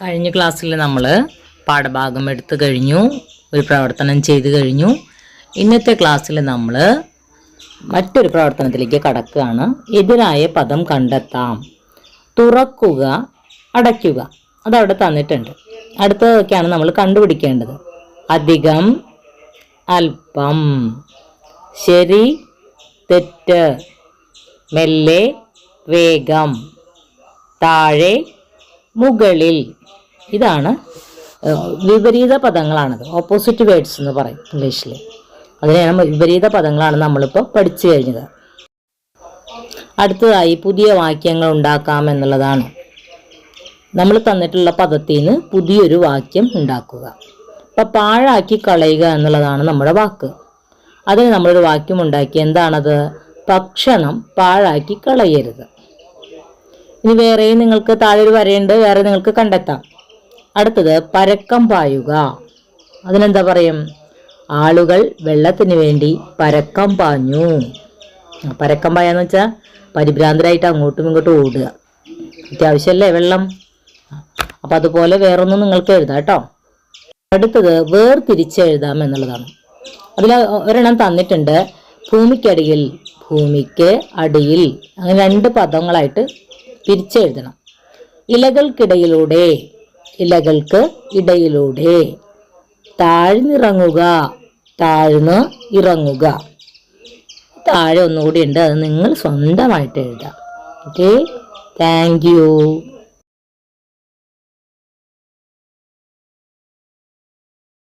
കഴിഞ്ഞ ക്ലാസ്സിൽ നമ്മൾ പാഠഭാഗം എടുത്തു കഴിഞ്ഞു, ഒരു പ്രവർത്തനം ചെയ്തു കഴിഞ്ഞു. ഇന്നത്തെ ക്ലാസ്സിൽ നമ്മൾ മറ്റൊരു പ്രവർത്തനത്തിലേക്ക് കടക്കുകയാണ്. എതിരായ പദം കണ്ടെത്താം. തുറക്കുക, അടയ്ക്കുക, അതവിടെ തന്നിട്ടുണ്ട്. അടുത്തതൊക്കെയാണ് നമ്മൾ കണ്ടുപിടിക്കേണ്ടത്. അധികം, അല്പം, ശരി, തെറ്റ്, മെല്ലെ, വേഗം, താഴെ, മുകളിൽ. ഇതാണ് വിപരീത പദങ്ങളാണത്. ഓപ്പോസിറ്റ് വേർഡ്സ് എന്ന് പറയും ഇംഗ്ലീഷിൽ. അതിനെയാണ് വിപരീത പദങ്ങളാണ് നമ്മളിപ്പോൾ പഠിച്ചു കഴിഞ്ഞത്. അടുത്തതായി പുതിയ വാക്യങ്ങൾ ഉണ്ടാക്കാം എന്നുള്ളതാണ്. നമ്മൾ തന്നിട്ടുള്ള പദത്തിൽ നിന്ന് പുതിയൊരു വാക്യം ഉണ്ടാക്കുക. അപ്പം പാഴാക്കി കളയുക എന്നുള്ളതാണ് നമ്മുടെ വാക്ക്. അതിന് നമ്മളൊരു വാക്യം ഉണ്ടാക്കി. എന്താണത്? ഭക്ഷണം പാഴാക്കി കളയരുത്. ഇനി വേറെയും നിങ്ങൾക്ക് താഴെ ഒരു വരയുണ്ട്, വേറെ നിങ്ങൾക്ക് കണ്ടെത്താം. അടുത്തത് പരക്കം പായുക. അതിനെന്താ പറയും? ആളുകൾ വെള്ളത്തിന് വേണ്ടി പരക്കം പാഞ്ഞു. പരക്കം പായാന്ന് വെച്ചാൽ പരിഭ്രാന്തരായിട്ട് അങ്ങോട്ടും ഇങ്ങോട്ടും ഓടുക. അത്യാവശ്യമല്ലേ വെള്ളം. അപ്പം അതുപോലെ വേറൊന്നും നിങ്ങൾക്ക് എഴുതാം കേട്ടോ. അടുത്തത് വേർതിരിച്ചെഴുതാം എന്നുള്ളതാണ്. അതിൽ ഒരെണ്ണം തന്നിട്ടുണ്ട്. ഭൂമിക്കടിയിൽ, ഭൂമിക്ക് അടിയിൽ, അങ്ങനെ രണ്ട് പദങ്ങളായിട്ട് തിരിച്ചെഴുതണം. ഇലകൾക്കിടയിലൂടെ, ഇലകൾക്ക് ഇടയിലൂടെ, താഴ്ന്നിറങ്ങുക, താഴ്ന്ന് ഇറങ്ങുക. താഴെ ഒന്നുകൂടി ഉണ്ട്, അത് നിങ്ങൾ സ്വന്തമായിട്ട് എഴുതാം. Okay, thank you.